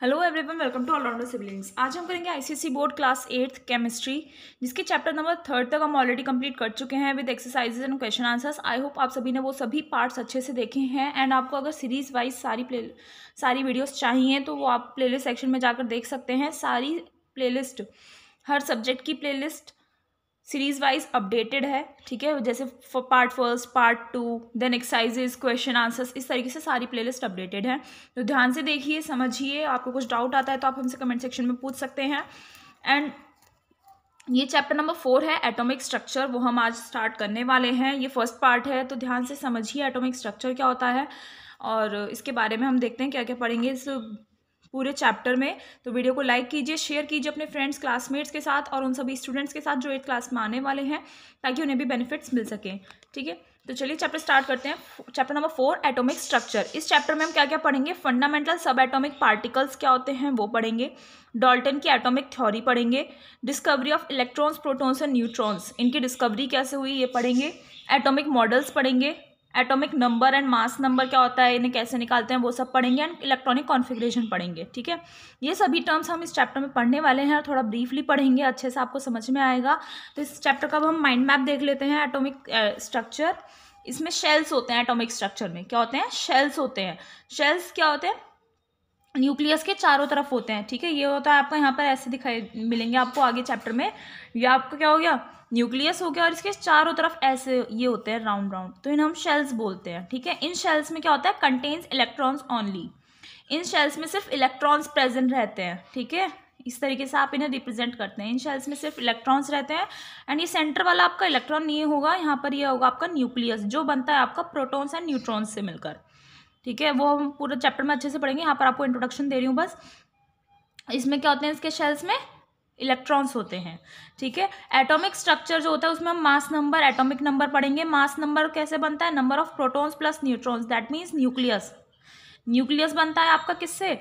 Hello everyone, welcome to all rounder siblings. आज हम करेंगे ICSE board class 8th chemistry, जिसके चैप्टर नंबर 3 तक हम ऑलरेडी कंप्लीट कर चुके हैं with exercises and question answers. I hope आप सभी ने वो सभी पार्ट्स अच्छे से देखे हैं। एंड आपको अगर सीरीज वाइज सारी वीडियोस चाहिए तो वो आप प्लेलिस्ट सेक्शन में जाकर देख सकते हैं। सारी प्लेलिस्ट, हर सब्जेक्ट की प्लेलिस्ट सीरीज वाइज अपडेटेड है, ठीक है। जैसे part first, part 2, then exercises, question answers, इस तरीके से सारी प्लेलिस्ट अपडेटेड है। तो ध्यान से देखिए, समझिए। आपको कुछ डाउट आता है तो आप हमसे कमेंट सेक्शन में पूछ सकते हैं। एंड ये चैप्टर नंबर 4 है एटॉमिक स्ट्रक्चर, वो हम आज स्टार्ट करने वाले हैं। ये फर्स्ट पार्ट है, तो ध्यान से समझिए एटॉमिक स्ट्रक्चर क्या होता है और इसके बारे में हम देखते हैं क्या क्या पढ़ेंगे इस पूरे चैप्टर में। तो वीडियो को लाइक कीजिए, शेयर कीजिए अपने फ्रेंड्स, क्लासमेट्स के साथ और उन सभी स्टूडेंट्स के साथ जो 8th क्लास में आने वाले हैं, ताकि उन्हें भी बेनिफिट्स मिल सकें, ठीक है। तो चलिए चैप्टर स्टार्ट करते हैं। Chapter number 4 atomic structure. इस चैप्टर में हम क्या क्या पढ़ेंगे? फंडामेंटल सब एटॉमिक पार्टिकल्स क्या होते हैं वो पढ़ेंगे, डाल्टन की एटॉमिक थ्योरी पढ़ेंगे, discovery of electrons, protons and neutrons, इनकी डिस्कवरी कैसे हुई ये पढ़ेंगे, एटॉमिक मॉडल्स पढ़ेंगे, atomic number and mass number क्या होता है, इन्हें कैसे निकालते हैं वो सब पढ़ेंगे, एंड इलेक्ट्रॉनिक कॉन्फ़िगरेशन पढ़ेंगे, ठीक है। ये सभी टर्म्स हम इस चैप्टर में पढ़ने वाले हैं और थोड़ा ब्रीफली पढ़ेंगे, अच्छे से आपको समझ में आएगा। तो इस चैप्टर का अब हम माइंड मैप देख लेते हैं। एटॉमिक स्ट्रक्चर, इसमें शेल्स होते हैं। एटॉमिक स्ट्रक्चर में क्या होते हैं? शेल्स होते हैं। शेल्स क्या होते हैं? न्यूक्लियस के चारों तरफ होते हैं, ठीक है। ये होता है आपको यहाँ पर ऐसे दिखाई मिलेंगे आपको आगे चैप्टर में। ये आपका क्या हो गया? न्यूक्लियस हो गया और इसके चारों तरफ ऐसे ये होते हैं राउंड राउंड, तो इन्हें हम शेल्स बोलते हैं, ठीक है। इन शेल्स में क्या होता है? Contains electrons only. इन शेल्स में सिर्फ इलेक्ट्रॉन्स प्रेजेंट रहते हैं, ठीक है। इस तरीके से आप इन्हें रिप्रेजेंट करते हैं। इन शेल्स में सिर्फ इलेक्ट्रॉन्स रहते हैं एंड ये सेंटर वाला आपका इलेक्ट्रॉन नहीं होगा, यहाँ पर ये होगा आपका न्यूक्लियस, जो बनता है आपका प्रोटॉन्स एंड न्यूट्रॉन्स से मिलकर, ठीक है। वो हम पूरा चैप्टर में अच्छे से पढ़ेंगे। यहाँ पर आपको इंट्रोडक्शन दे रही हूँ बस। इसमें क्या होते हैं? इसके शेल्स में इलेक्ट्रॉन्स होते हैं, ठीक है। एटॉमिक स्ट्रक्चर जो होता है उसमें हम मास नंबर, एटॉमिक नंबर पढ़ेंगे। मास नंबर कैसे बनता है? Number of protons plus neutrons, that means nucleus. Nucleus बनता है आपका किससे?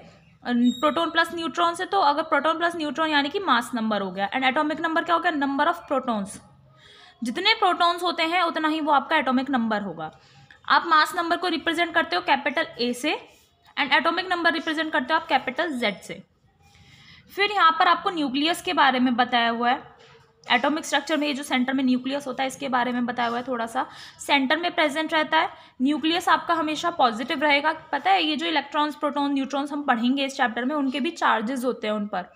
प्रोटॉन प्लस न्यूट्रॉन से। तो अगर प्रोटॉन प्लस न्यूट्रॉन यानी कि मास नंबर हो गया। एंड एटॉमिक नंबर क्या हो गया? Number of protons. जितने प्रोटॉन्स होते हैं उतना ही वो आपका एटॉमिक नंबर होगा। आप मास नंबर को रिप्रेजेंट करते हो कैपिटल ए से एंड एटॉमिक नंबर रिप्रेजेंट करते हो आप कैपिटल जेड से। फिर यहाँ पर आपको न्यूक्लियस के बारे में बताया हुआ है। एटॉमिक स्ट्रक्चर में ये जो सेंटर में न्यूक्लियस होता है इसके बारे में बताया हुआ है। थोड़ा सा सेंटर में प्रेजेंट रहता है न्यूक्लियस आपका, हमेशा पॉजिटिव रहेगा। पता है ये जो इलेक्ट्रॉन्स, प्रोटॉन, न्यूट्रॉन्स हम पढ़ेंगे इस चैप्टर में, उनके भी चार्जेस होते हैं उन पर,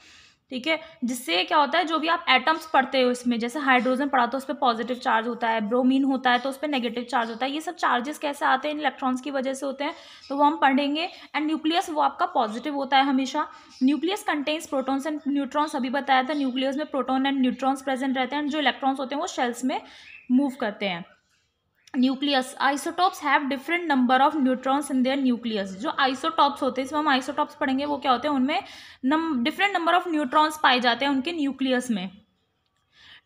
ठीक है। जिससे क्या होता है, जो भी आप एटम्स पढ़ते हो इसमें, जैसे हाइड्रोजन पढ़ा तो उस पर पॉजिटिव चार्ज होता है, ब्रोमीन होता है तो उस पर नेगेटिव चार्ज होता है। ये सब चार्जेस कैसे आते हैं? इन इलेक्ट्रॉन्स की वजह से होते हैं, तो वो हम पढ़ेंगे। एंड न्यूक्लियस वो आपका पॉजिटिव होता है हमेशा। Nucleus contains protons and neutrons, अभी बताया था। न्यूक्लियस में प्रोटॉन एंड न्यूट्रॉन्स प्रेजेंट रहते हैं एंड जो इलेक्ट्रॉन्स होते हैं वो शेल्स में मूव करते हैं। Nucleus, isotopes have different number of neutrons in their nucleus. जो आइसोटॉप्स होते हैं, इसमें हम आइसोटॉप्स पढ़ेंगे, वो क्या होते हैं? उनमें डिफरेंट नंबर ऑफ न्यूट्रॉन्स पाए जाते हैं उनके न्यूक्लियस में।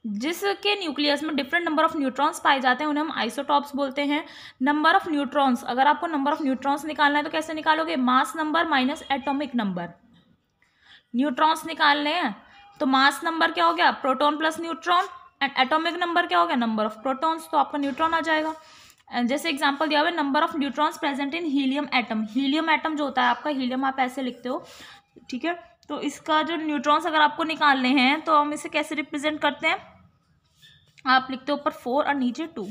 जिसके न्यूक्लियस में डिफरेंट नंबर ऑफ न्यूट्रॉन्स पाए जाते हैं उन्हें हम आइसोटॉप्स बोलते हैं। नंबर ऑफ न्यूट्रॉन्स, अगर आपको नंबर ऑफ न्यूट्रॉन्स निकालना है तो कैसे निकालोगे? Mass number minus atomic number. Neutrons निकालने हैं तो मास नंबर क्या हो गया? Proton plus neutron. And atomic number क्या हो गया? नंबर ऑफ प्रोटॉन्स, तो आपका न्यूट्रॉन आ जाएगा। जैसे एग्जांपल दिया हुआ है, number of neutrons present in helium atom. Helium atom जो होता है आपका, हीलियम आप ऐसे लिखते हो, ठीक है। तो इसका जो न्यूट्रॉन्स अगर आपको निकालने हैं तो हम इसे कैसे रिप्रेजेंट करते हैं? आप लिखते हो ऊपर 4 और नीचे 2,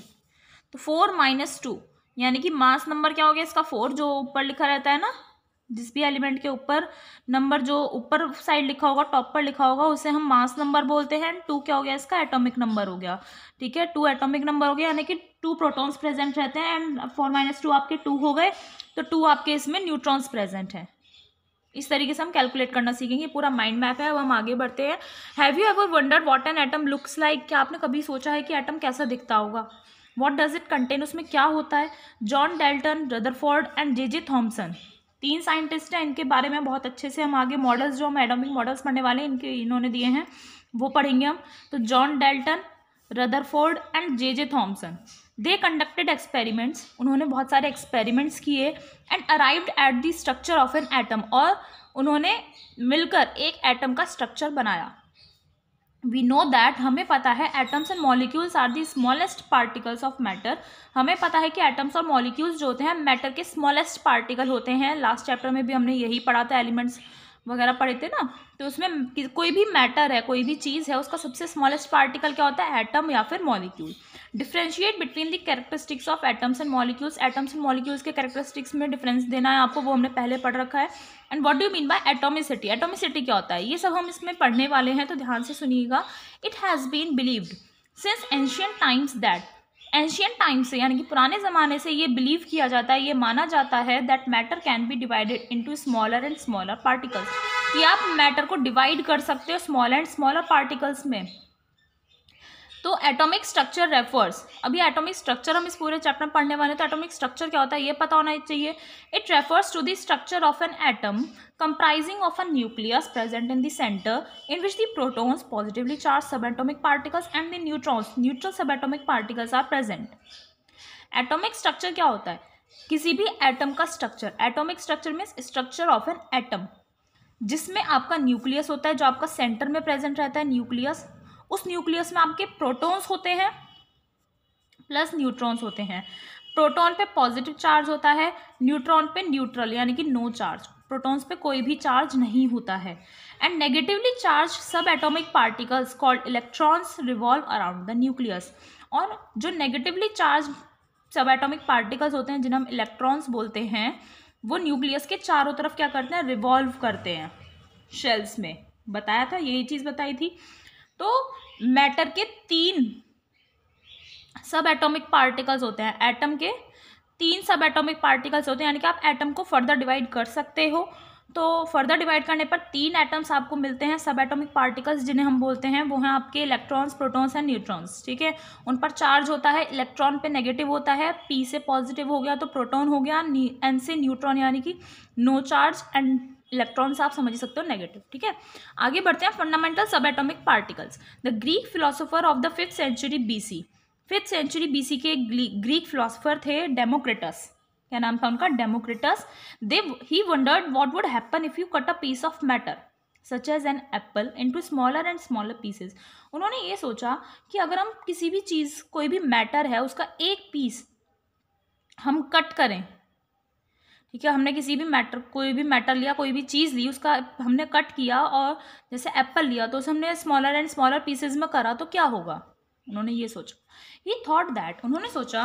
तो 4 माइनस 2 यानी कि मास नंबर क्या हो गया इसका? 4, जो ऊपर लिखा रहता है ना, जिस भी एलिमेंट के ऊपर नंबर जो ऊपर साइड लिखा होगा, टॉप पर लिखा होगा, उसे हम मास नंबर बोलते हैं। 2 क्या हो गया इसका? एटॉमिक नंबर हो गया, ठीक है। 2 एटॉमिक नंबर हो गया, यानी कि 2 प्रोटॉन्स प्रेजेंट रहते हैं एंड 4 माइनस 2 आपके 2 हो गए, तो 2 आपके इसमें न्यूट्रॉन्स प्रेजेंट हैं। इस तरीके से हम कैलकुलेट करना सीखेंगे। पूरा माइंड मैप है। अब हम आगे बढ़ते हैं। Have you ever wondered what an atom looks like? क्या आपने कभी सोचा है कि एटम कैसा दिखता होगा? व्हाट डज इट कंटेन, उसमें क्या होता है? John Dalton, Rutherford and J Thomson, 3 scientist हैं। इनके बारे में बहुत अच्छे से हम आगे मॉडल्स, जो हम एटॉमिक मॉडल्स पढ़ने वाले हैं, इन्होंने दिए हैं, वो पढ़ेंगे हम। तो John Dalton, Rutherford and J Thomson, they conducted experiments, उन्होंने बहुत सारे एक्सपेरिमेंट्स किए and arrived at the structure of an atom, और उन्होंने मिलकर एक एटम का स्ट्रक्चर बनाया। वी नो दैट, हमें पता है, atoms and molecules are the smallest particles of matter. हमें पता है कि एटम्स और मॉलिक्यूल्स जो होते हैं मैटर के स्मॉलेस्ट पार्टिकल होते हैं। लास्ट चैप्टर में भी हमने यही पढ़ा था, एलिमेंट्स वगैरह पढ़े थे ना, तो उसमें कोई भी मैटर है, कोई भी चीज़ है, उसका सबसे स्मॉलेस्ट पार्टिकल क्या होता है? एटम या फिर molecule. Differentiate between the characteristics of atoms and molecules. Atoms and molecules के कैरेक्टरिस्टिक्स में डिफरेंस देना है आपको, वो हमने पहले पढ़ रखा है। And what do you mean by atomicity? Atomicity क्या होता है, ये सब हम इसमें पढ़ने वाले हैं, तो ध्यान से सुनिएगा। It has been believed since ancient times that, ancient time से यानी कि पुराने ज़माने से ये बिलीव किया जाता है, ये माना जाता है that matter can be divided into smaller and smaller particles, कि आप मैटर को डिवाइड कर सकते हो स्मॉलर एंड स्मॉलर पार्टिकल्स में। तो एटॉमिक स्ट्रक्चर रेफर्स, अभी एटॉमिक स्ट्रक्चर हम इस पूरे चैप्टर में पढ़ने वाले हैं, तो एटॉमिक स्ट्रक्चर क्या होता है ये पता होना चाहिए। It refers to the structure of an atom comprising of a nucleus present in the center in which the protons, positively charged subatomic particles, and the neutrons, neutral subatomic particles are present. Atomic structure क्या होता है? किसी भी atom का structure. Atomic structure means structure of an atom, जिसमें आपका nucleus होता है, जो आपका सेंटर में प्रेजेंट रहता है न्यूक्लियस। उस न्यूक्लियस में आपके प्रोटॉन्स होते हैं प्लस न्यूट्रॉन्स होते हैं। प्रोटॉन पे पॉजिटिव चार्ज होता है, न्यूट्रॉन पे न्यूट्रल यानी कि नो चार्ज। प्रोटॉन्स पे कोई भी चार्ज नहीं होता है। एंड नेगेटिवली चार्ज सब atomic particles called electrons revolve around the nucleus. और जो नेगेटिवली चार्ज सब एटॉमिक पार्टिकल्स होते हैं, जिन्हें हम इलेक्ट्रॉन्स बोलते हैं, वो न्यूक्लियस के चारों तरफ क्या करते हैं? रिवॉल्व करते हैं शेल्स में। बताया था, यही चीज़ बताई थी। तो मैटर के 3 सब एटॉमिक पार्टिकल्स होते हैं। एटम के 3 सब एटॉमिक पार्टिकल्स होते हैं, यानी कि आप एटम को फर्दर डिवाइड कर सकते हो। तो फर्दर डिवाइड करने पर 3 एटम्स आपको मिलते हैं, सब एटॉमिक पार्टिकल्स, जिन्हें हम बोलते हैं वो हैं आपके इलेक्ट्रॉन्स, प्रोटॉन्स एंड न्यूट्रॉन्स। ठीक है, उन पर चार्ज होता है। इलेक्ट्रॉन पे नेगेटिव होता है, पी से पॉजिटिव हो गया तो प्रोटॉन हो गया, एन से न्यूट्रॉन यानी कि नो चार्ज, एंड इलेक्ट्रॉन्स आप समझ सकते हो नेगेटिव। ठीक है, आगे बढ़ते हैं। फंडामेंटल सब atomic particles. The Greek philosopher of the 5th century BC, 5th century BC के ग्रीक फिलोसोफर थे डेमोक्रिटस। क्या नाम था उनका? Democritus. He wondered what would happen if you cut a piece of matter such as an apple into smaller and smaller pieces. उन्होंने ये सोचा कि अगर हम किसी भी चीज़, कोई भी मैटर है, उसका एक पीस हम कट करें। ठीक है, हमने किसी भी मैटर, कोई भी मैटर लिया, कोई भी चीज़ ली, उसका हमने कट किया, और जैसे एप्पल लिया तो उसे हमने स्मॉलर एंड स्मॉलर पीसेज में करा, तो क्या होगा? उन्होंने ये सोचा। ही थॉट दैट, उन्होंने सोचा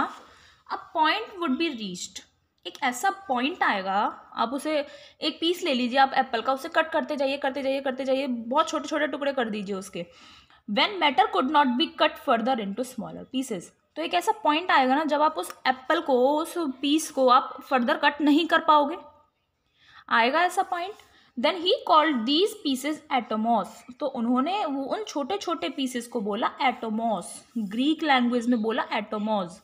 a point would be reached, एक ऐसा पॉइंट आएगा, आप उसे एक पीस ले लीजिए आप एप्पल का, उसे कट करते जाइए करते जाइए करते जाइए, बहुत छोटे छोटे टुकड़े कर दीजिए उसके। When matter could not be cut further into smaller pieces, तो एक ऐसा पॉइंट आएगा ना जब आप उस एप्पल को, उस पीस को आप फर्दर कट नहीं कर पाओगे, आएगा ऐसा point. Then he called these pieces atomos, तो उन्होंने वो उन छोटे छोटे पीसेस को बोला एटोमॉस, ग्रीक लैंग्वेज में बोला atomos.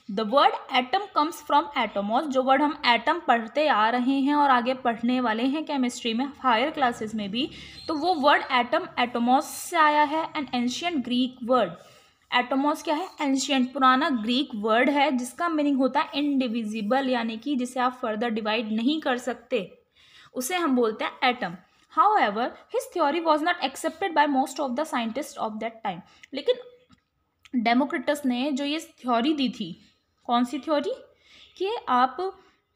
The word atom comes from atomos, जो वर्ड हम एटम पढ़ते आ रहे हैं और आगे पढ़ने वाले हैं केमिस्ट्री में, हायर क्लासेस में भी, तो वो वर्ड एटम एटोमॉस से आया है। एन एंशियंट ग्रीक वर्ड, एटोमॉस क्या है? एंशियंट, पुराना ग्रीक वर्ड है, जिसका मीनिंग होता है इनडिविजिबल, यानी कि जिसे आप फर्दर डिवाइड नहीं कर सकते, उसे हम बोलते हैं atom. However, his theory was not accepted by most of the scientists of that time. लेकिन डेमोक्रिटस ने जो ये थ्योरी दी थी, कौन सी थ्योरी? कि आप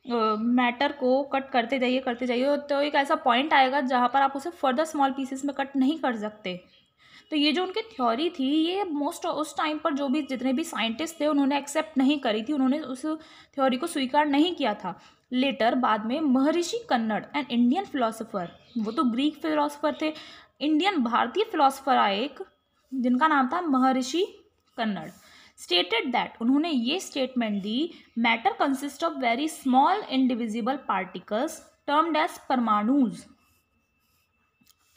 मैटर को कट करते जाइए तो एक ऐसा पॉइंट आएगा जहाँ पर आप उसे फर्दर स्मॉल पीसेस में कट नहीं कर सकते। तो ये जो उनकी थ्योरी थी, ये मोस्ट उस टाइम पर जो भी जितने भी साइंटिस्ट थे उन्होंने एक्सेप्ट नहीं करी थी, उन्होंने उस थ्योरी को स्वीकार नहीं किया था। लेटर बाद में महर्षि कन्नड़, एन इंडियन फिलोसोफर, वो तो ग्रीक फिलोसोफर थे, इंडियन भारतीय फिलोसोफर आए एक, जिनका नाम था महर्षि कन्नड़, स्टेटेड दैट, उन्होंने ये स्टेटमेंट दी, matter consist of very small indivisible particles termed as परमाणुज।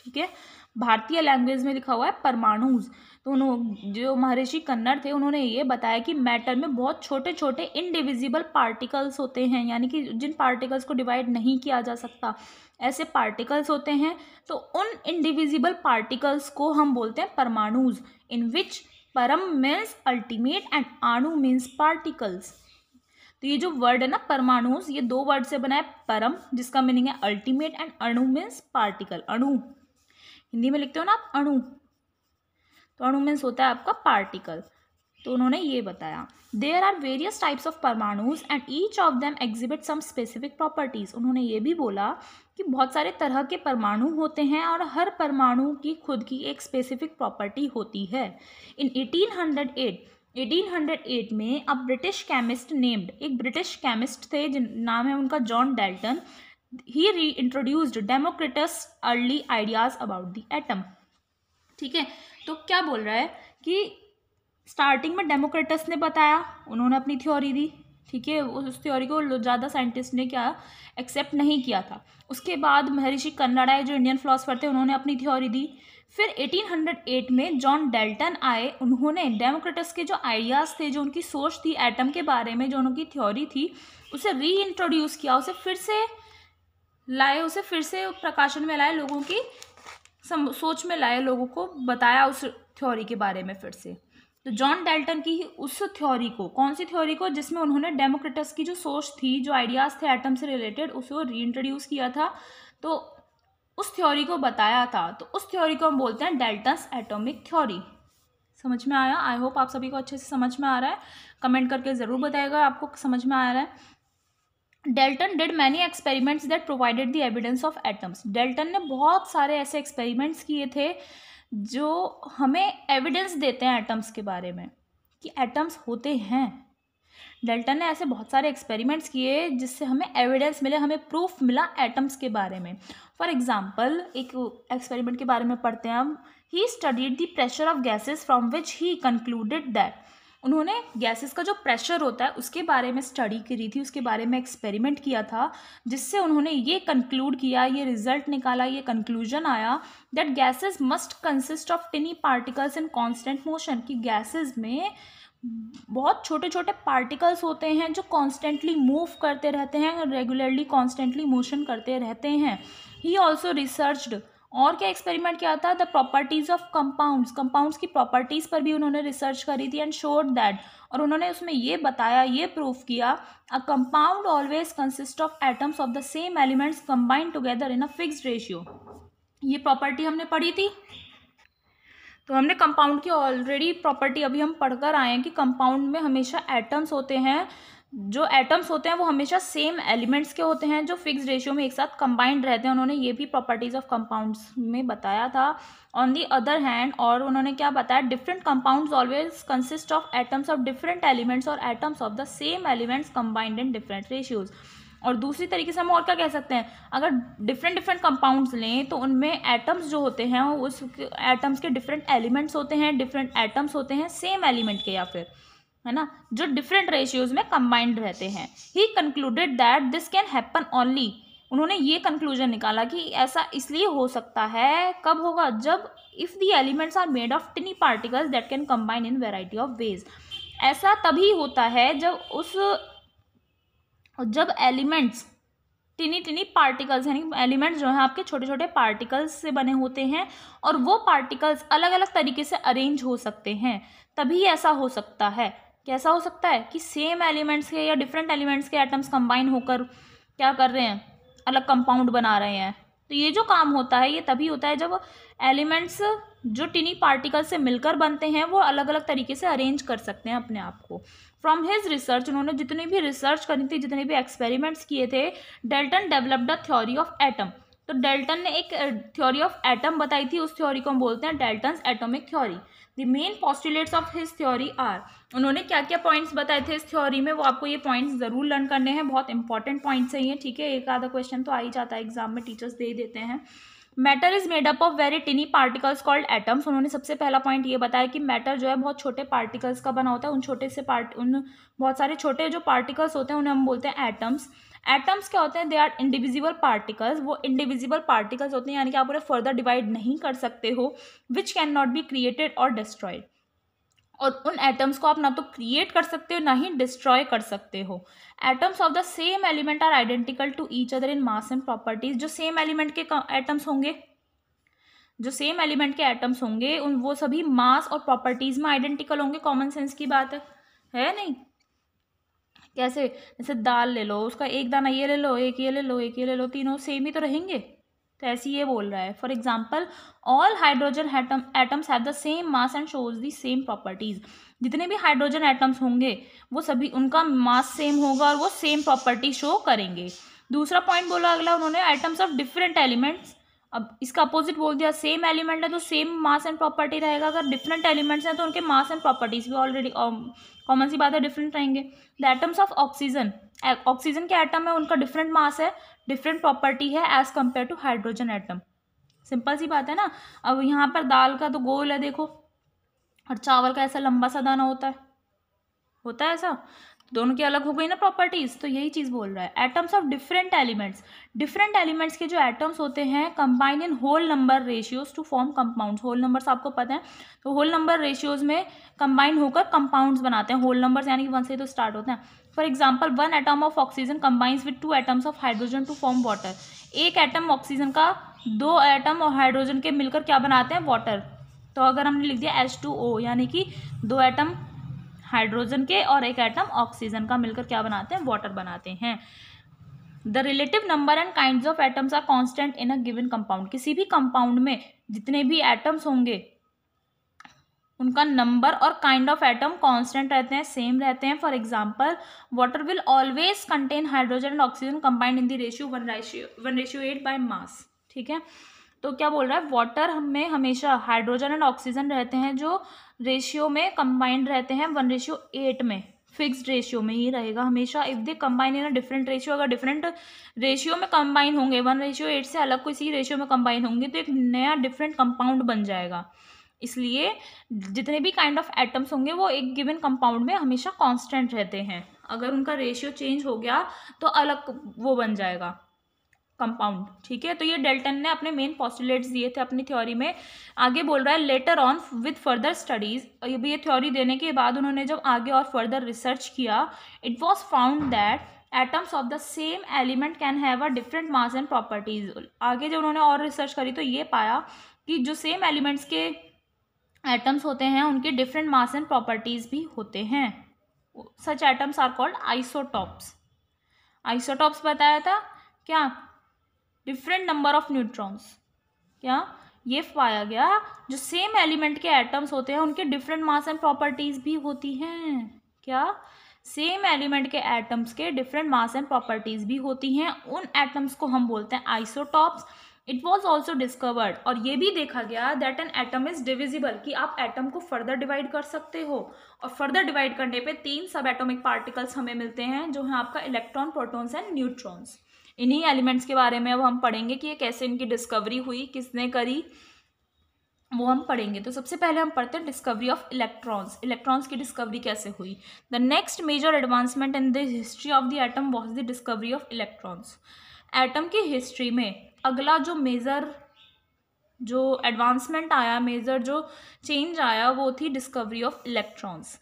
ठीक है, भारतीय लैंग्वेज में लिखा हुआ है परमाणुज। तो उन्होंने, जो महर्षि कन्नड़ थे, उन्होंने ये बताया कि मैटर में बहुत छोटे छोटे इनडिविजिबल पार्टिकल्स होते हैं, यानी कि जिन पार्टिकल्स को डिवाइड नहीं किया जा सकता, ऐसे पार्टिकल्स होते हैं। तो उन इनडिविजिबल पार्टिकल्स को हम बोलते हैं परमाणुज, इन विच परम मीन्स अल्टीमेट एंड अणु मीन्स पार्टिकल्स। तो ये जो वर्ड है ना परमाणुज, ये 2 वर्ड से बना है, परम जिसका मीनिंग है अल्टीमेट, एंड अणु मीन्स पार्टिकल, अणु हिंदी में लिखते हो ना आप अणु, तो अणु मीन्स होता है आपका पार्टिकल। तो उन्होंने ये बताया, there are various types of परमाणुज and each of them exhibit some specific properties. उन्होंने ये भी बोला कि बहुत सारे तरह के परमाणु होते हैं और हर परमाणु की खुद की एक स्पेसिफिक प्रॉपर्टी होती है। इन 1808 में अ ब्रिटिश केमिस्ट नेम्ड, एक ब्रिटिश केमिस्ट थे जिन नाम है उनका जॉन डाल्टन, ही री introduced Democritus early ideas about the atom. ठीक है, तो क्या बोल रहा है कि स्टार्टिंग में डेमोक्रिटस ने बताया, उन्होंने अपनी थ्योरी दी। ठीक है, उस थ्योरी को ज़्यादा साइंटिस्ट ने क्या एक्सेप्ट नहीं किया था। उसके बाद महर्षि कन्नड़ा जो इंडियन फिलोसफर थे उन्होंने अपनी थ्योरी दी। फिर 1808 में जॉन डाल्टन आए, उन्होंने डेमोक्रिटस के जो आइडियाज़ थे, जो उनकी सोच थी एटम के बारे में, जो उनकी थ्योरी थी, उसे री इंट्रोड्यूस किया, उसे फिर से प्रकाशन में लाए, लोगों की सोच में लाए, लोगों को बताया उस थ्योरी के बारे में फिर से। तो जॉन डाल्टन की ही उस थ्योरी को, कौन सी थ्योरी को, जिसमें उन्होंने डेमोक्रिटस की जो सोच थी, जो आइडियाज़ थे एटम से रिलेटेड, उसको रीइंट्रोड्यूस किया था, तो उस थ्योरी को बताया था। तो उस थ्योरी को हम बोलते हैं डाल्टन्स एटॉमिक थ्योरी। समझ में आया? आई होप आप सभी को अच्छे से समझ में आ रहा है। कमेंट करके ज़रूर बताइएगा आपको समझ में आ रहा है। Dalton did many experiments that provided the evidence of atoms. Dalton ने बहुत सारे ऐसे एक्सपेरिमेंट्स किए थे जो हमें एविडेंस देते हैं एटम्स के बारे में, कि एटम्स होते हैं। डाल्टन ने ऐसे बहुत सारे एक्सपेरिमेंट्स किए जिससे हमें एविडेंस मिले, हमें प्रूफ मिला एटम्स के बारे में। फॉर एग्जाम्पल, एक एक्सपेरिमेंट के बारे में पढ़ते हैं हम। He studied the pressure of gases from which he concluded that, उन्होंने गैसेस का जो प्रेशर होता है उसके बारे में स्टडी करी थी, उसके बारे में एक्सपेरिमेंट किया था, जिससे उन्होंने ये कंक्लूड किया, ये रिजल्ट निकाला, ये कंक्लूजन आया that gases must consist of tiny particles in constant motion, कि गैसेस में बहुत छोटे छोटे पार्टिकल्स होते हैं जो कॉन्स्टेंटली मूव करते रहते हैं, रेगुलरली कॉन्स्टेंटली मोशन करते रहते हैं। ही ऑल्सो रिसर्च्ड, और क्या एक्सपेरिमेंट किया था, the properties of compounds, compounds की प्रॉपर्टीज पर भी उन्होंने रिसर्च करी थी। एंड शोड दैट, और उन्होंने उसमें ये बताया, ये प्रूफ किया, a compound always consist of atoms of the same elements combined together in a fixed ratio. ये प्रॉपर्टी हमने पढ़ी थी। तो हमने कंपाउंड की ऑलरेडी प्रॉपर्टी अभी हम पढ़कर आए हैं कि कंपाउंड में हमेशा एटम्स होते हैं, जो एटम्स होते हैं वो हमेशा सेम एलिमेंट्स के होते हैं, जो फिक्स रेशियो में एक साथ कंबाइंड रहते हैं। उन्होंने ये भी प्रॉपर्टीज ऑफ कंपाउंड्स में बताया था। ऑन दी अदर हैंड, और उन्होंने क्या बताया, different compounds always consist of atoms of different elements और atoms of the same elements combined in different ratios. और दूसरी तरीके से हम और क्या कह सकते हैं, अगर डिफरेंट कंपाउंड्स लें तो उनमें एटम्स जो होते हैं उस एटम्स के डिफरेंट एलिमेंट्स होते हैं, डिफरेंट एटम्स होते हैं सेम एलिमेंट के, या फिर है ना, जो डिफरेंट रेशियोज में कंबाइंड रहते हैं। He concluded that this can happen only, उन्होंने ये कंक्लूजन निकाला कि ऐसा इसलिए हो सकता है, कब होगा, जब if the elements are made of tiny particles that can combine in variety of ways. ऐसा तभी होता है जब एलिमेंट्स टिनी पार्टिकल्स, यानी एलिमेंट्स जो हैं आपके छोटे छोटे पार्टिकल्स से बने होते हैं, और वो पार्टिकल्स अलग अलग तरीके से अरेंज हो सकते हैं, तभी ऐसा हो सकता है। कैसा हो सकता है कि सेम एलिमेंट्स के या डिफरेंट एलिमेंट्स के एटम्स कंबाइन होकर क्या कर रहे हैं, अलग कंपाउंड बना रहे हैं। तो ये जो काम होता है ये तभी होता है जब एलिमेंट्स जो टिनी पार्टिकल से मिलकर बनते हैं वो अलग अलग तरीके से अरेंज कर सकते हैं अपने आप को। फ्रॉम हिज रिसर्च, उन्होंने जितनी भी रिसर्च करी थी, जितने भी एक्सपेरिमेंट्स किए थे, Dalton developed the theory of atom. तो डाल्टन ने एक थ्योरी ऑफ एटम बताई थी, उस थ्योरी को हम बोलते हैं Dalton's atomic theory. The main postulates of his theory are, उन्होंने क्या क्या पॉइंट्स बताए थे इस थ्योरी में, वो आपको ये पॉइंट्स जरूर लर्न करने हैं, बहुत इंपॉर्टेंट पॉइंट्स हैं ये। ठीक है, एक आधा क्वेश्चन तो आ ही जाता है एग्जाम में, टीचर्स दे देते हैं। Matter is made up of very टिनी particles called atoms. उन्होंने सबसे पहला पॉइंट ये बताया कि मैटर जो है बहुत छोटे पार्टिकल्स का बना होता है, उन बहुत सारे छोटे जो पार्टिकल्स होते हैं उन्हें हम बोलते हैं एटम्स। एटम्स क्या होते हैं, दे आर इंडिविजिबल पार्टिकल्स, वो इंडिविजिबल पार्टिकल्स होते हैं, यानी कि आप उन्हें फर्दर डिवाइड नहीं कर सकते हो, which can not be created और डिस्ट्रॉयड। और उन एटम्स को आप ना तो क्रिएट कर सकते हो ना ही डिस्ट्रॉय कर सकते हो। Atoms of the same element are identical to each other in mass and properties. जो सेम एलिमेंट के एटम्स होंगे उन वो सभी मास और प्रॉपर्टीज में आइडेंटिकल होंगे। कॉमन सेंस की बात है नहीं? कैसे, जैसे दाल ले लो, उसका एक दाना ये ले लो, एक ये ले लो, एक ये ले लो, तीनों सेम ही तो रहेंगे। तो ऐसे ये बोल रहा है। For example, all hydrogen atoms have the same mass and shows the same properties. जितने भी हाइड्रोजन एटम्स होंगे वो सभी, उनका मास सेम होगा और वो सेम प्रॉपर्टी शो करेंगे। दूसरा पॉइंट बोला अगला उन्होंने, एटम्स ऑफ डिफरेंट एलिमेंट्स। अब इसका अपोजिट बोल दिया, सेम एलिमेंट है तो सेम मास एंड प्रॉपर्टी रहेगा, अगर डिफरेंट एलिमेंट्स हैं तो उनके मास एंड प्रॉपर्टीज भी ऑलरेडी कॉमन सी बात है डिफरेंट रहेंगे। The atoms of oxygen, oxygen के एटम है उनका डिफरेंट मास है, डिफरेंट प्रॉपर्टी है as compare to hydrogen atom. Simple सी बात है ना। अब यहाँ पर दाल का तो गोल है देखो, और चावल का ऐसा लंबा सा दाना होता है ऐसा, दोनों की अलग हो गई ना प्रॉपर्टीज, तो यही चीज बोल रहा है। Atoms of different elements, different elements के जो एटम्स होते हैं combine in whole number ratios to form compounds. Whole numbers आपको पता है, तो होल नंबर रेशियोज में कंबाइन होकर कंपाउंड्स बनाते हैं। होल नंबर्स यानी कि 1 से तो स्टार्ट होते हैं। For example 1 atom of oxygen combines with 2 atoms of hydrogen to form water. एक एटम ऑक्सीजन का 2 एटम और हाइड्रोजन के मिलकर क्या बनाते हैं, वाटर। तो अगर हमने लिख दिया H2O यानी कि 2 एटम हाइड्रोजन के और 1 एटम ऑक्सीजन का मिलकर क्या बनाते हैं, वाटर बनाते हैं। The relative number and kinds of atoms are constant in a given compound. किसी भी कंपाउंड में जितने भी एटम्स होंगे उनका नंबर और काइंड ऑफ एटम कांस्टेंट रहते हैं, सेम रहते हैं। For example water will always contain hydrogen and oxygen combined in the ratio 1:8 by mass. ठीक है, तो क्या बोल रहा है, वाटर में हमेशा हाइड्रोजन एंड ऑक्सीजन रहते हैं जो रेशियो में कंबाइंड रहते हैं 1:8 में, फिक्स्ड रेशियो में ही रहेगा हमेशा। If they combine in a different ratio, अगर डिफरेंट रेशियो में कंबाइन होंगे 1:8 से अलग किसी रेशियो में कंबाइन होंगे तो एक नया डिफरेंट कंपाउंड बन जाएगा। इसलिए जितने भी काइंड ऑफ एटम्स होंगे वो एक गिवन कंपाउंड में हमेशा कांस्टेंट रहते हैं। अगर उनका रेशियो चेंज हो गया तो अलग वो बन जाएगा कंपाउंड। ठीक है, तो ये डेल्टन ने अपने मेन पोस्टुलेट्स दिए थे अपनी थ्योरी में। आगे बोल रहा है later on with further studies, ये थ्योरी देने के बाद उन्होंने जब आगे और फर्दर रिसर्च किया, it was found that atoms of the same element can have a different mass and properties. आगे जब उन्होंने और रिसर्च करी तो ये पाया कि जो सेम एलिमेंट्स के एटम्स होते हैं उनके डिफरेंट मास एंड प्रॉपर्टीज भी होते हैं। Such atoms are called isotopes. Isotopes बताया था क्या, डिफरेंट नंबर ऑफ न्यूट्रॉन्स। क्या ये पाया गया जो सेम एलिमेंट के एटम्स होते हैं उनके डिफरेंट मास एंड प्रॉपर्टीज भी होती हैं। क्या सेम एलिमेंट के एटम्स के डिफरेंट मास एंड प्रॉपर्टीज भी होती हैं, उन एटम्स को हम बोलते हैं isotopes. It was also discovered, और ये भी देखा गया that an atom is divisible, कि आप एटम को फर्दर डिवाइड कर सकते हो, और फर्दर डिवाइड करने पे 3 सब एटॉमिक पार्टिकल्स हमें मिलते हैं जो है आपका इलेक्ट्रॉन, प्रोटॉन्स एंड न्यूट्रॉन्स। इन्हीं एलिमेंट्स के बारे में अब हम पढ़ेंगे कि ये कैसे इनकी डिस्कवरी हुई, किसने करी, वो हम पढ़ेंगे। तो सबसे पहले हम पढ़ते हैं डिस्कवरी ऑफ इलेक्ट्रॉन्स। इलेक्ट्रॉन्स की डिस्कवरी कैसे हुई। The next major advancement in the history of the atom was the discovery of electrons. Atom की हिस्ट्री में अगला जो मेजर जो एडवांसमेंट आया, मेजर जो चेंज आया, वो थी discovery of electrons.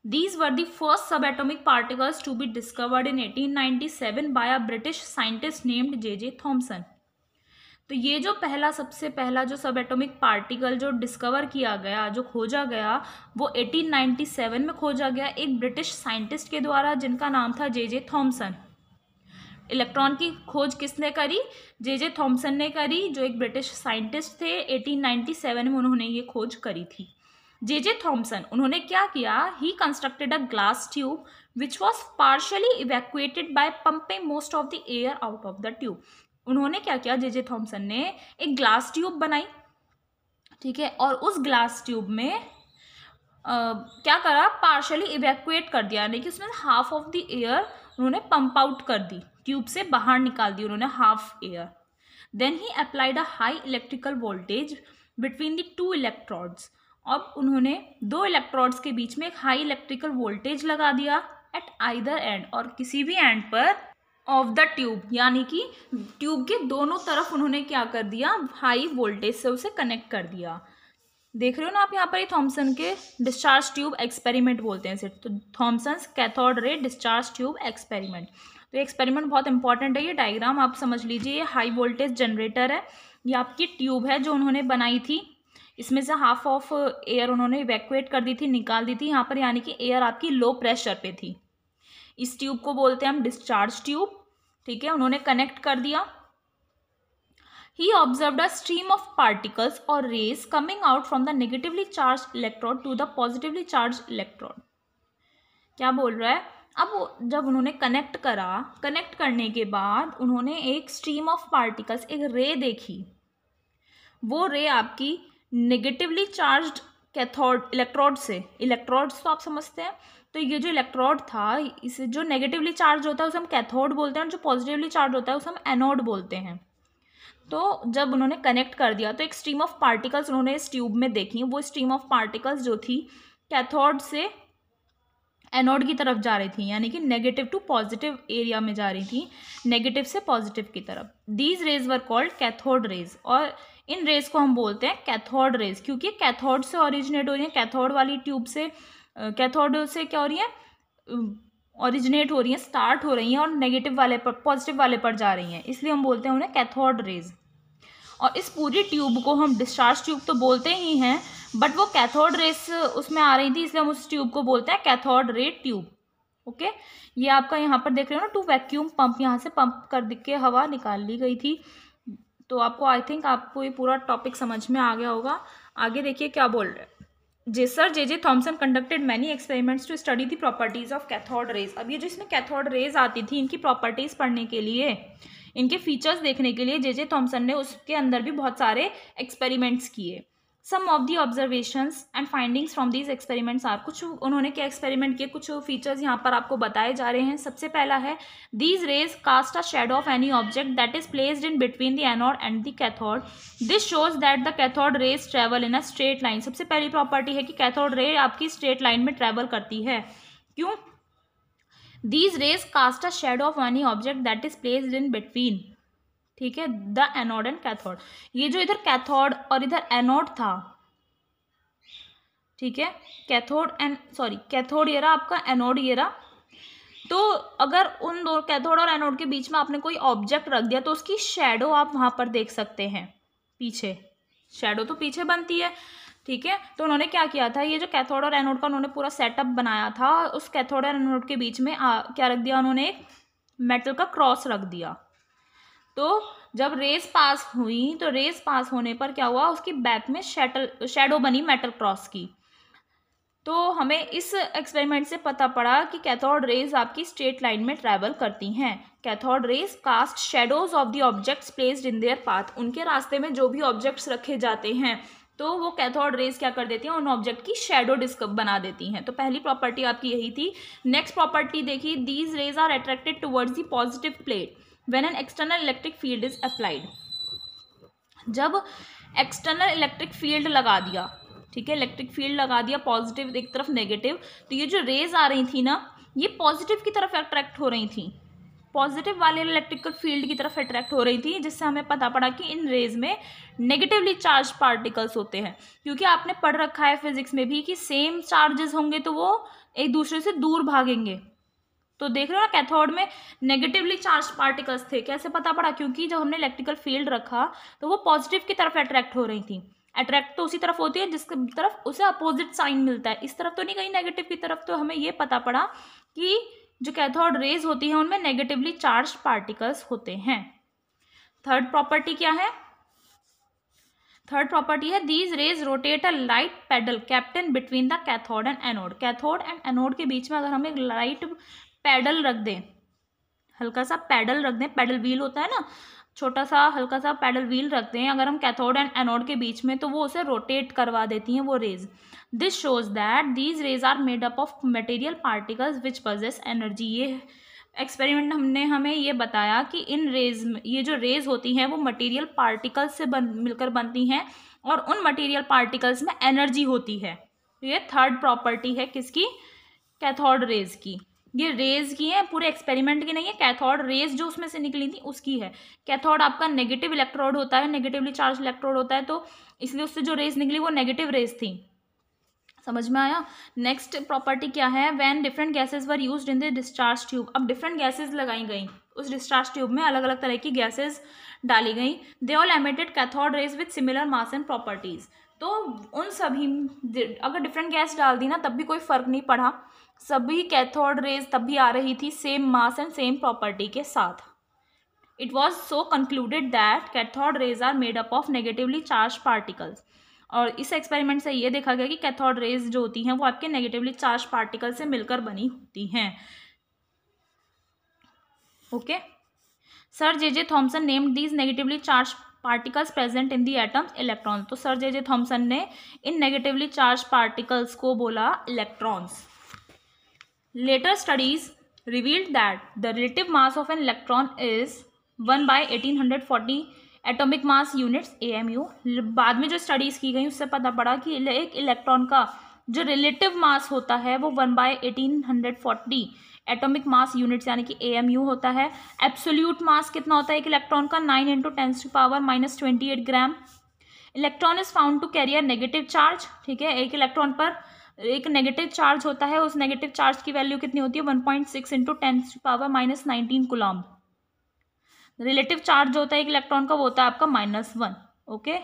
These were the first subatomic particles to be discovered in 1897 by a British scientist named J.J. Thomson. तो ये जो सबसे पहला जो सब एटॉमिक पार्टिकल जो डिस्कवर किया गया, जो खोजा गया, वो 1897 में खोजा गया एक ब्रिटिश साइंटिस्ट के द्वारा जिनका नाम था J.J. थॉमसन। इलेक्ट्रॉन की खोज किसने करी, J.J. थॉमसन ने करी, जो एक ब्रिटिश साइंटिस्ट थे। 1897 में उन्होंने ये खोज करी थी। J.J. थॉमसन, उन्होंने क्या किया, he constructed a glass tube which was partially evacuated by pumping most of the air out of the tube. उन्होंने क्या किया, J.J. थॉमसन ने एक ग्लास ट्यूब बनाई, ठीक है, और उस ग्लास ट्यूब में क्या करा, पार्शियली इवैक्यूएट कर दिया, यानी कि उसमें हाफ ऑफ द एयर उन्होंने पंप आउट कर दी, ट्यूब से बाहर निकाल दी उन्होंने half air. Then he applied a high electrical voltage between the 2 electrodes. अब उन्होंने 2 इलेक्ट्रोड्स के बीच में एक हाई इलेक्ट्रिकल वोल्टेज लगा दिया एट आइदर एंड, और किसी भी एंड पर ऑफ द ट्यूब, यानी कि ट्यूब के दोनों तरफ उन्होंने क्या कर दिया, हाई वोल्टेज से उसे कनेक्ट कर दिया। देख रहे हो ना आप यहाँ पर, थॉमसन के डिस्चार्ज ट्यूब एक्सपेरिमेंट बोलते हैं इसे, तो Thomson's cathode ray discharge tube experiment. तो ये एक्सपेरिमेंट बहुत इंपॉर्टेंट है, ये डायग्राम आप समझ लीजिए। ये हाई वोल्टेज जनरेटर है, ये आपकी ट्यूब है जो उन्होंने बनाई थी, इसमें से हाफ ऑफ एयर उन्होंने इवैक्यूएट कर दी थी, निकाल दी थी यहाँ पर, यानी कि एयर आपकी लो प्रेशर पे थी। इस ट्यूब को बोलते हैं हम डिस्चार्ज ट्यूब, ठीक है। उन्होंने कनेक्ट कर दिया। He observed a stream of particles और rays coming out from the negatively charge electrode to the positively charge electrode. क्या बोल रहा है, अब जब उन्होंने कनेक्ट करने के बाद उन्होंने एक स्ट्रीम ऑफ पार्टिकल्स, एक रे देखी। वो रे आपकी नेगेटिवली चार्ज्ड कैथोड इलेक्ट्रोड्स तो आप समझते हैं। तो ये जो इलेक्ट्रोड था, इसे जो नेगेटिवली चार्ज होता है उसे हम कैथोड बोलते हैं, और जो पॉजिटिवली चार्ज होता है उसे हम एनोड बोलते हैं। तो जब उन्होंने कनेक्ट कर दिया तो एक स्ट्रीम ऑफ पार्टिकल्स उन्होंने इस ट्यूब में देखी। वो स्ट्रीम ऑफ पार्टिकल्स जो थी कैथोड से एनोड की तरफ जा रही थी, यानी कि नेगेटिव टू पॉजिटिव एरिया में जा रही थी, नेगेटिव से पॉजिटिव की तरफ। These raise were called cathode rays, और इन रेज को हम बोलते हैं कैथोड रेज, क्योंकि कैथोड से ओरिजिनेट हो रही है। कैथोड वाली ट्यूब से, कैथोड से क्या हो रही है, ओरिजिनेट हो रही है, स्टार्ट हो रही हैं और नेगेटिव वाले पर, पॉजिटिव वाले पर जा रही हैं, इसलिए हम बोलते हैं उन्हें कैथोड रेज। और इस पूरी ट्यूब को हम डिस्चार्ज ट्यूब तो बोलते ही हैं, बट वो कैथोड रेस उसमें आ रही थी, इसलिए हम उस ट्यूब को बोलते हैं कैथोड रे ट्यूब। ओके, ये आपका यहाँ पर देख रहे हो ना, 2 वैक्यूम पंप, यहाँ से पंप कर के हवा निकाल ली गई थी। तो आपको, आई थिंक आपको ये पूरा टॉपिक समझ में आ गया होगा। आगे देखिए क्या बोल रहे हैं। Sir J Thomson conducted many experiments to study the properties of cathode rays. अब ये जो इसमें कैथोड रेज आती थी, इनकी प्रॉपर्टीज पढ़ने के लिए, इनके फीचर्स देखने के लिए जे थॉमसन ने उसके अंदर भी बहुत सारे एक्सपेरिमेंट्स किए। Some of the observations and findings from these experiments are, कुछ उन्होंने क्या एक्सपेरिमेंट किए, कुछ फीचर्स यहाँ पर आपको बताए जा रहे हैं। सबसे पहला है these rays cast a shadow of any object that is placed in between the anode and the cathode. This shows that the cathode rays travel in a straight line. सबसे पहली प्रॉपर्टी है कि कैथोड रे आपकी straight line में travel करती है। क्यों? These rays cast a shadow of any object that is placed in between, ठीक है, द एनोड एंड कैथोड। ये जो इधर कैथोड और इधर एनोड था, ठीक है, कैथोड ये रहा आपका, एनोड ये रहा। तो अगर उन दो कैथोड और एनोड के बीच में आपने कोई ऑब्जेक्ट रख दिया तो उसकी शेडो आप वहां पर देख सकते हैं। पीछे शेडो तो पीछे बनती है, ठीक है। तो उन्होंने क्या किया था, ये जो कैथोड और एनोड का उन्होंने पूरा सेटअप बनाया था, उस कैथोड और एनोड के बीच में क्या रख दिया उन्होंने, एक मेटल का क्रॉस रख दिया। तो जब रेस पास हुई तो रेस पास होने पर क्या हुआ, उसकी बैक में शेडो बनी मेटल क्रॉस की। तो हमें इस एक्सपेरिमेंट से पता पड़ा कि कैथोड रेज आपकी स्ट्रेट लाइन में ट्रैवल करती हैं। Cathode rays cast shadows of the objects placed in their path. उनके रास्ते में जो भी ऑब्जेक्ट्स रखे जाते हैं तो वो कैथोड रेज क्या कर देती हैं, उन ऑब्जेक्ट की शेडो बना देती हैं। तो पहली प्रॉपर्टी आपकी यही थी। नेक्स्ट प्रॉपर्टी देखिए, these rays are attracted towards the positive plate when an external electric field is applied. जब एक्सटर्नल इलेक्ट्रिक फील्ड लगा दिया, ठीक है, इलेक्ट्रिक फील्ड लगा दिया पॉजिटिव एक तरफ नेगेटिव, तो ये जो रेज आ रही थी ना, ये पॉजिटिव की तरफ अट्रैक्ट हो रही थी, पॉजिटिव वाले इलेक्ट्रिकल फील्ड की तरफ अट्रैक्ट हो रही थी, जिससे हमें पता पड़ा कि इन रेज में नेगेटिवली चार्ज पार्टिकल्स होते हैं। क्योंकि आपने पढ़ रखा है फिजिक्स में भी कि सेम चार्जेस होंगे तो वो एक दूसरे से दूर भागेंगे। तो देख रहे हो ना, कैथोड में नेगेटिवली चार्ज पार्टिकल्स थे। कैसे पता पड़ा? क्योंकि जब हमने इलेक्ट्रिकल फील्ड रखा तो वो पॉजिटिव की तरफ अट्रैक्ट हो रही थी। अट्रैक्ट तो उसी तरफ होती है जिसकी तरफ उसे अपोजिट साइन मिलता है, इस तरफ तो नहीं, कहीं नेगेटिव की तरफ। तो हमें ये पता पड़ा कि जो कैथोड रेज होती हैं उनमें नेगेटिवली चार्ज पार्टिकल्स होते हैं। थर्ड प्रॉपर्टी क्या है? थर्ड प्रॉपर्टी है these raise rotate a light pedal kept in between the cathode and anode. Cathode and anode के बीच में अगर हम एक लाइट पैडल रख दें, हल्का सा पैडल रख दें, पैडल व्हील होता है ना, छोटा सा हल्का सा पैडल व्हील रखते हैं अगर हम कैथोड एंड एनोड के बीच में, तो वो उसे रोटेट करवा देती हैं वो rays. This shows that these rays are made up of material particles which possess energy. ये एक्सपेरिमेंट हमें ये बताया कि इन रेज में, ये जो रेज होती हैं वो मटेरियल पार्टिकल्स से मिलकर बनती हैं और उन मटेरियल पार्टिकल्स में एनर्जी होती है। तो ये थर्ड प्रॉपर्टी है किसकी? कैथोड रेज की। ये रेज की है, पूरे एक्सपेरिमेंट की नहीं है, कैथोड रेज जो उसमें से निकली थी उसकी है। कैथोड आपका नेगेटिव इलेक्ट्रोड होता है, नेगेटिवली चार्ज इलेक्ट्रोड होता है, तो इसलिए उससे जो रेज निकली वो नेगेटिव रेज थी। समझ में आया? नेक्स्ट प्रॉपर्टी क्या है? When different gases were used in the discharge tube. अब डिफरेंट गैसेज लगाई गई उस डिस्चार्ज ट्यूब में, अलग अलग तरह की गैसेज डाली गई। They all emitted cathode rays with similar mass and properties. तो उन सभी, अगर डिफरेंट गैस डाल दी ना तब भी कोई फर्क नहीं पड़ा, सभी कैथोड रेज तब भी आ रही थी same mass and same property के साथ। It was so concluded that cathode rays are made up of negatively charge particles. और इस एक्सपेरिमेंट से ये देखा गया कि कैथोड रेज जो होती हैं वो आपके नेगेटिवली चार्ज पार्टिकल से मिलकर बनी होती हैं। Okay. Sir J Thomson named these negatively charge particles present in the atoms electrons. तो सर जे थॉमसन ने इन नेगेटिवली चार्ज पार्टिकल्स को बोला electrons. Later studies revealed that the relative mass of an electron is 1/1840 atomic mass units AMU। बाद में जो studies की गई उससे पता पड़ा कि एक इलेक्ट्रॉन का जो रिलेटिव मास होता है वो 1/1840 एटॉमिक मास यूनिट्स यानी कि AMU होता है। एब्सोल्यूट मास कितना होता है एक इलेक्ट्रॉन का? 9 × 10⁻⁻28 gram. Electron is found to carry a negative charge. ठीक है, एक इलेक्ट्रॉन पर एक नेगेटिव चार्ज होता है, उस नेगेटिव चार्ज की वैल्यू कितनी होती है? 1.6 × 10⁻⁻19 कूलम्ब। रिलेटिव चार्ज जो होता है एक इलेक्ट्रॉन का वो होता है आपका -1। ओके,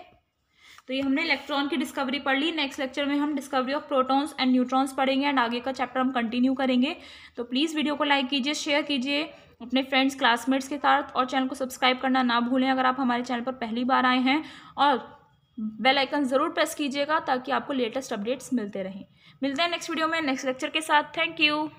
तो ये हमने इलेक्ट्रॉन की डिस्कवरी पढ़ ली। नेक्स्ट लेक्चर में हम discovery of protons and neutrons पढ़ेंगे एंड आगे का चैप्टर हम कंटिन्यू करेंगे। तो प्लीज़ वीडियो को लाइक कीजिए, शेयर कीजिए अपने फ्रेंड्स क्लासमेट्स के साथ और चैनल को सब्सक्राइब करना ना भूलें अगर आप हमारे चैनल पर पहली बार आए हैं, और बेल आइकन ज़रूर प्रेस कीजिएगा ताकि आपको लेटेस्ट अपडेट्स मिलते रहें। मिलते हैं नेक्स्ट वीडियो में नेक्स्ट लेक्चर के साथ। Thank you.